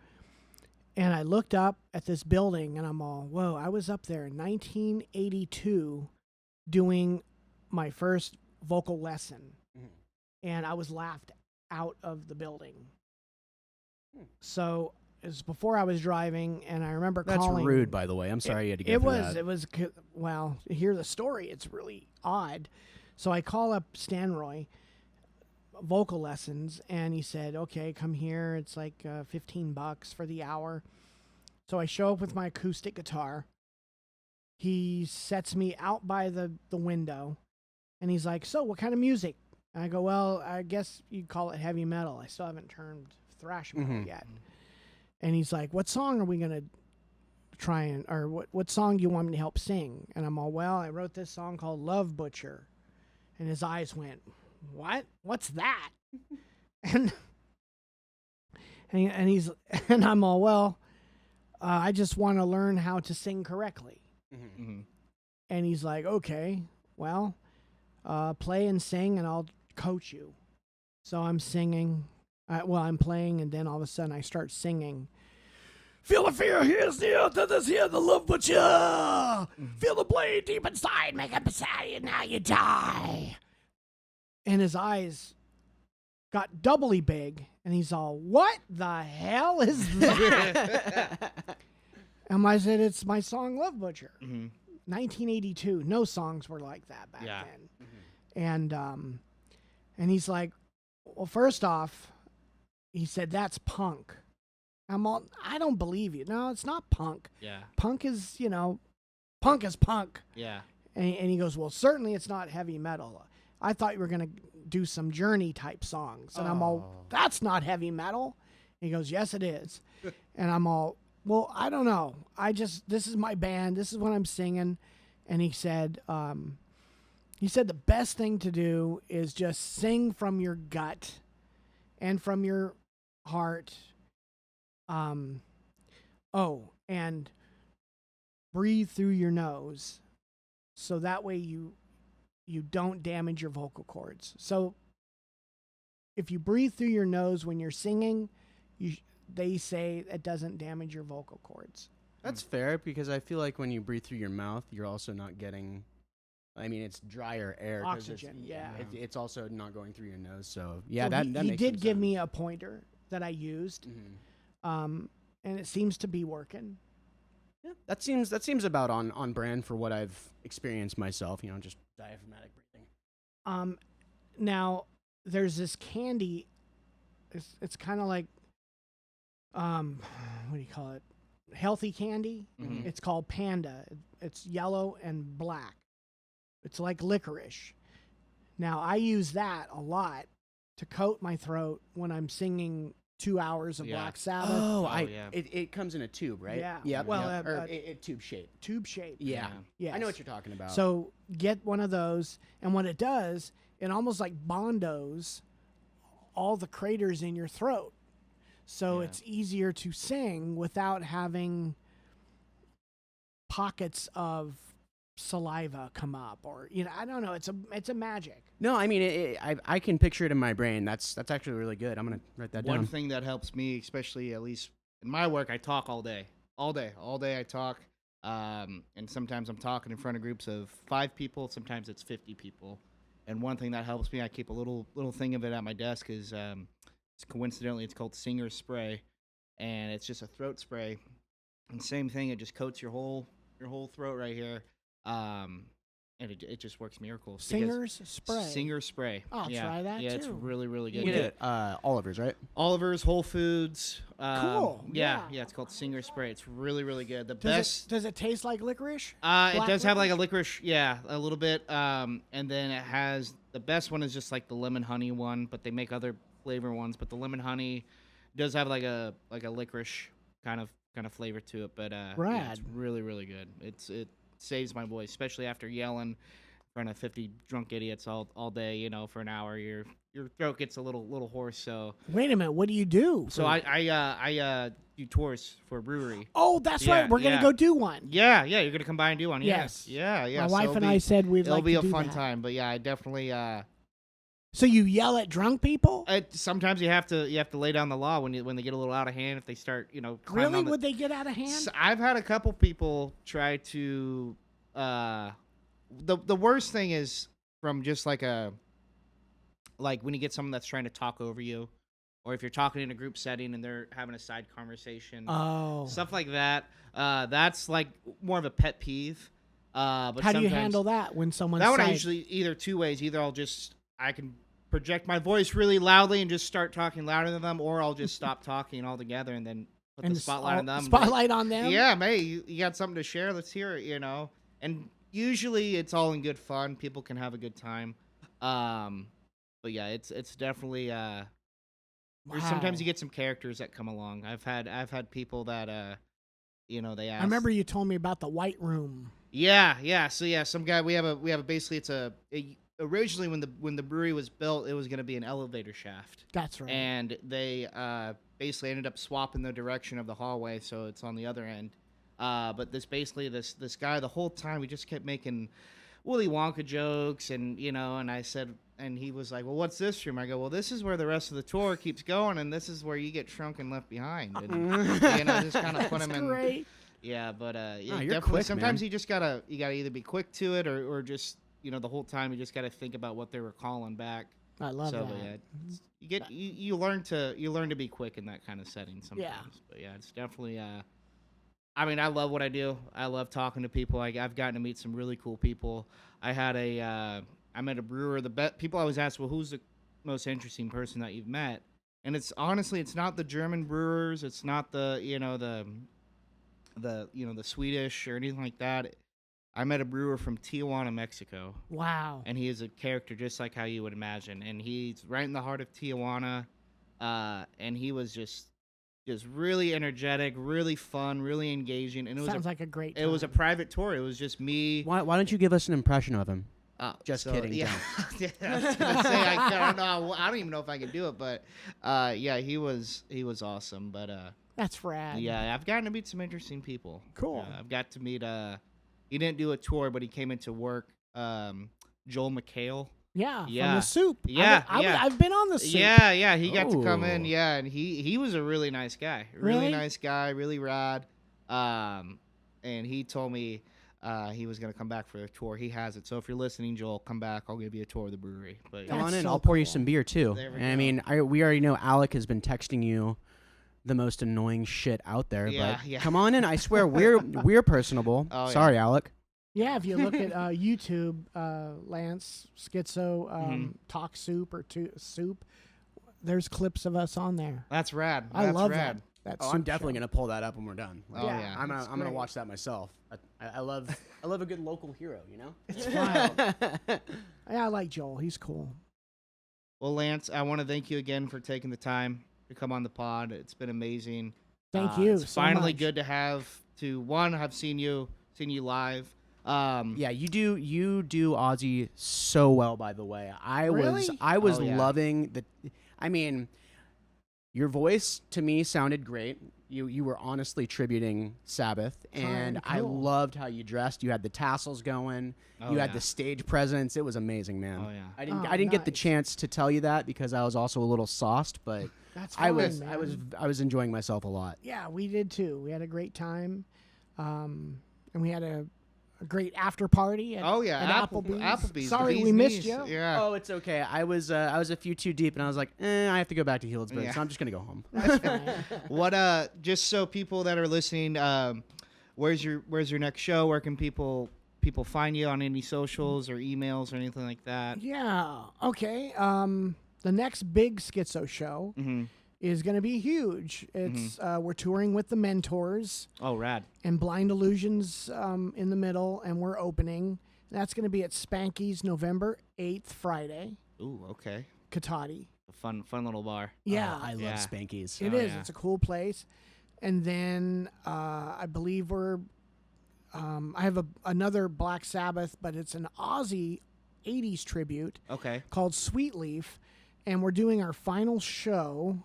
and I looked up at this building, and I'm all, whoa, I was up there in 1982 doing my first vocal lesson, and I was laughed out of the building. So it was before I was driving, and I remember calling. That's rude, by the way. I'm sorry you had to go through that. It was, well, hear the story. It's really odd. So I call up Stanroy, vocal lessons, and he said, okay, come here. It's like $15 for the hour. So I show up with my acoustic guitar. He sets me out by the window, and he's like, so what kind of music? And I go, well, I guess you'd call it heavy metal. I still haven't turned thrash metal yet. And he's like, what song are we going to try and, or what song do you want me to help sing? And I'm all, well, I wrote this song called Love Butcher. And his eyes went, what? What's that? and he's, and I'm all, well, I just want to learn how to sing correctly. And he's like, okay, well, play and sing and I'll coach you. So I'm singing. I'm playing, and then all of a sudden I start singing. Feel the fear, here's the earth, this here, the love butcher. Feel the blade deep inside, make a messiah, now you die. And his eyes got doubly big, and he's all, what the hell is that? And I said, it's my song, Love Butcher. 1982. No songs were like that back then. And he's like, well, first off, he said, that's punk. I'm all, I don't believe you. No, it's not punk. Yeah. Punk is, punk is punk. Yeah. And he goes, well, certainly it's not heavy metal. I thought you were going to do some Journey type songs. And I'm all, that's not heavy metal. He goes, yes, it is. And I'm all, well, I don't know. This is my band. This is what I'm singing. And he said the best thing to do is just sing from your gut and from your heart. And breathe through your nose. So that way you don't damage your vocal cords. So if you breathe through your nose when you're singing, they say it doesn't damage your vocal cords. That's fair, because I feel like when you breathe through your mouth, you're also not getting, it's drier air. Oxygen, yeah. It's also not going through your nose, so yeah, so that he makes did some give sense. me a pointer that I used, and it seems to be working. Yeah, that seems about on brand for what I've experienced myself. Just diaphragmatic breathing. Now there's this candy. It's kind of like, what do you call it? Healthy candy. It's called Panda. It's yellow and black. It's like licorice. Now I use that a lot to coat my throat when I'm singing 2 hours of Black Sabbath. It comes in a tube, right? Yeah. Yep. Well, tube shape. Tube shape. Yeah. Yes. I know what you're talking about. So get one of those, and what it does, it almost like bondos all the craters in your throat. So it's easier to sing without having pockets of saliva come up, or I don't know. It's a magic. No, I mean, I can picture it in my brain. That's actually really good. I'm gonna write that One down. thing that helps me, especially at least in my work, I talk all day. All day I talk. And sometimes I'm talking in front of groups of 5 people. Sometimes it's 50 people. And one thing that helps me, I keep a little thing of it at my desk. Is it's called Singer Spray, and it's just a throat spray. And same thing, it just coats your whole throat right here. And it just works miracles. Singer's spray. Singer Spray. Oh, I'll yeah. try that Yeah, too. it's really, really good. You get it Oliver's, right? Oliver's, Whole Foods. Cool, Yeah, yeah. it's called Singer Spray. It's really, really good. The Does best. Does it taste like licorice? It Black does have like a licorice? licorice, a little bit. And then it has the best one is just like the lemon honey one, but they make other flavor ones. But the lemon honey does have like a licorice kind of flavor to it. But yeah, Rad. it's really, really good. It saves my voice, especially after yelling in front of 50 drunk idiots all day. For an hour, your throat gets a little hoarse. So Wait a minute. What do you do? so I do tours for a brewery. Oh, that's Yeah, right. We're gonna yeah. go do one. Yeah, you're gonna come by and do one. Yes. Yeah. My wife it'll and be- I said we'd it'll like be to a do fun that. time. But yeah, I definitely. So you yell at drunk people? Sometimes you have to lay down the law when they get a little out of hand. If they start climbing Really? on the- Would they get out of hand? I've had a couple people try to. The worst thing is from just like when you get someone that's trying to talk over you, or if you're talking in a group setting and they're having a side conversation. Oh. Stuff like that. That's like more of a pet peeve. But How do you sometimes- handle that when someone's That one I side- usually either 2 ways. Either I can project my voice really loudly and just start talking louder than them, or I'll just stop talking altogether and then put and the spotlight on them. Spotlight on them? Yeah, mate, you got something to share. Let's hear it. And usually it's all in good fun. People can have a good time. But yeah, it's definitely. Or sometimes you get some characters that come along. I've had people that they ask. I remember you told me about the White Room. Yeah. So yeah, some guy we have a basically it's originally when the brewery was built, it was going to be an elevator shaft. That's right. And they basically ended up swapping the direction of the hallway, so it's on the other end. But this guy the whole time we just kept making Willy Wonka jokes, and and I said, and he was like, "Well, what's this room?" I go, "Well, this is where the rest of the tour keeps going, and this is where you get shrunk and left behind." And just kind of put him in. Great. Yeah, but you're definitely. quick, Sometimes man. you gotta either be quick to it or just the whole time you just gotta think about what they were calling back. I love So that. but yeah, you learn to be quick in that kind of setting sometimes. Yeah. But yeah, it's definitely. I mean, I love what I do. I love talking to people. I've gotten to meet some really cool people. I met a brewer. People always ask, well, who's the most interesting person that you've met? And it's honestly, it's not the German brewers. It's not the the Swedish or anything like that. I met a brewer from Tijuana, Mexico. Wow. And he is a character just like how you would imagine. And he's right in the heart of Tijuana. And he was just really energetic, really fun, really engaging. And it Sounds like a great time. it was a private tour. It was just me. Why don't you give us an impression of him? Just kidding, Yeah, don't. yeah, I was gonna say I don't know. I don't even know if I can do it, but yeah, he was awesome. But That's rad. yeah, I've gotten to meet some interesting people. Cool. I've got to meet. He didn't do a tour, but he came into work. Joel McHale. Yeah. From Yeah. the Soup. Yeah, yeah. I've been on the Soup. Yeah, he got to come in. Oh. Yeah, and he was a really nice guy. Really? Nice guy, really rad. And he told me he was gonna come back for a tour. He has it. So if you're listening, Joel, come back. I'll give you a tour of the brewery. But Come yeah. on That's in. so I'll pour you cool. some beer too. There we And I go. mean, we already know Alec has been texting you the most annoying shit out there. Yeah, but yeah. come on in. I swear we're personable. Oh, yeah. Sorry, Alec. Yeah, if you look at YouTube, Lance Skitzo Mm-hmm. Talk Soup or Soup, there's clips of us on there. That's rad. I That's love rad. that. Oh, I'm definitely gonna pull that up when we're done. Oh yeah. I'm it's gonna great. watch that myself. I love a good local hero. You know. It's wild. Yeah, I like Joel. He's cool. Well, Lance, I want to thank you again for taking the time to come on the pod. It's been amazing. Thank you. It's so finally much. good to have seen you live. Yeah, you do Ozzy so well. By the way, I was Really? I was Oh, yeah. loving the. I mean, your voice to me sounded great. You were honestly tributing Sabbath, and I cool. loved how you dressed. You had the tassels going. Oh, You had yeah. the stage presence. It was amazing, man. Oh, yeah. I didn't get the nice. chance to tell you that because I was also a little sauced, but That's I fine, was enjoying myself a lot. Yeah, we did too. We had a great time, and we had a great after party at, Oh, yeah. at Applebee's. the Sorry bee's we missed knees. you. Yeah. Oh, it's okay. I was a few too deep, and I was like, I have to go back to Healdsburg, Yeah. so I'm just gonna go home. That's fine. What just so people that are listening, where's your next show? Where can people find you on any socials or emails or anything like that? Yeah. Okay. The next big Skitzo show Mm-hmm. is going to be huge. It's we're touring with the Mentors Oh, rad. and Blind Illusions in the middle, and we're opening. That's going to be at Spanky's November 8th, Friday, Ooh, okay. Katati. A fun little bar. Yeah, I love Yeah. Spankies. it Oh, is. yeah. It's a cool place. And then I believe we're. I have another Black Sabbath, but it's an Aussie 80s tribute Okay. called Sweet Leaf, and we're doing our final show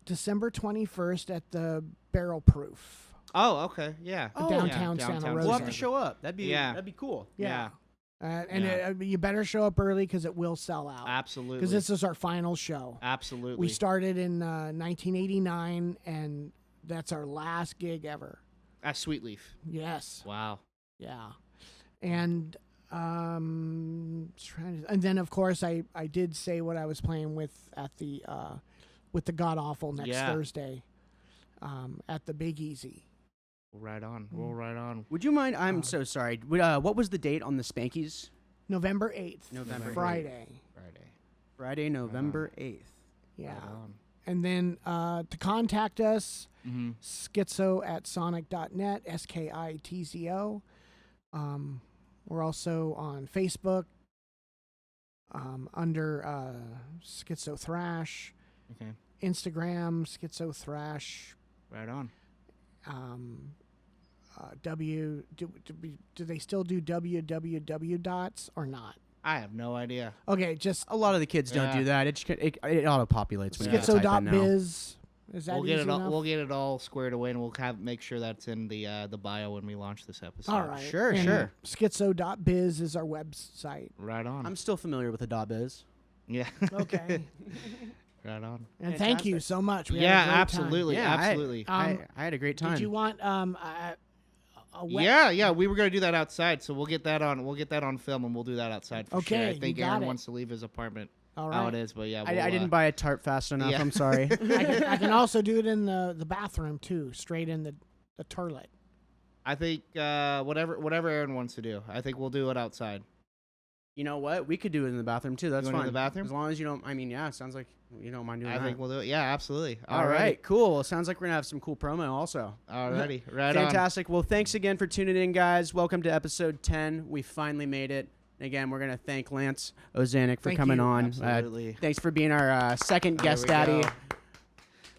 December 21st at the Barrel Proof. Oh, okay. Yeah. Downtown Yeah, Santa downtown Rosa. We'll have to show up. That'd be Yeah. that'd be cool. Yeah. And Yeah. you better show up early because it will sell out. Absolutely. Because this is our final show. Absolutely. We started in 1989, and that's our last gig ever. At Sweet Leaf. Yes. Wow. Yeah. And and then of course I did say what I was playing with at the with the God Awful next Yeah. Thursday at the Big Easy. Right on. Roll right on. Would you mind? I'm so sorry. What was the date on the Spankies? November 8th. November 8th. Friday. Friday, November 8th. Yeah. Right on. And then to contact us, Mm-hmm. skitzo@sonic.net, SKITZO. We're also on Facebook under Skitzo-Thrash, Okay. Instagram, Skitzo-Thrash. Right on. Do they still do www dots or not? I have no idea. Okay, just A lot of the kids don't Yeah. do that. It auto populates when you type in now. skitzo.biz. Is that We'll get easy it all. enough? We'll get it all squared away, and we'll make sure that's in the bio when we launch this episode. All right. Sure, And sure. Skitzo.biz is our website. Right on. I'm still familiar with the .biz. yeah. Okay. Right on. And thank you Fantastic. so much. We had Yeah, a great time. absolutely, Yeah, absolutely. I had a great time. Did you want a web? Yeah. We were gonna do that outside, so we'll get that on. We'll get that on film, and we'll do that outside for sure. Okay, I you think got Aaron it. wants to leave his apartment. All How right. it is, but yeah, I didn't buy a tarp fast enough. yeah. I'm sorry. I can also do it in the bathroom too, straight in the toilet. I think whatever Aaron wants to do. I think we'll do it outside. You know what? We could do it in the bathroom too. That's You wanna fine. do the bathroom? As long as you don't. I mean, yeah. It sounds like you don't mind doing I that. think we'll do it. Yeah, absolutely. All right. Cool. Sounds like we're gonna have some cool promo also. Alrighty. Right on. Fantastic. Well, thanks again for tuning in, guys. Welcome to episode 10. We finally made it. Again, we're going to thank Lance Ozanix for Thank coming you. on. Absolutely. Thanks for being our second There guest we daddy. go.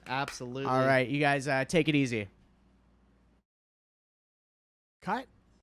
Absolutely. All right, you guys take it easy. Cut.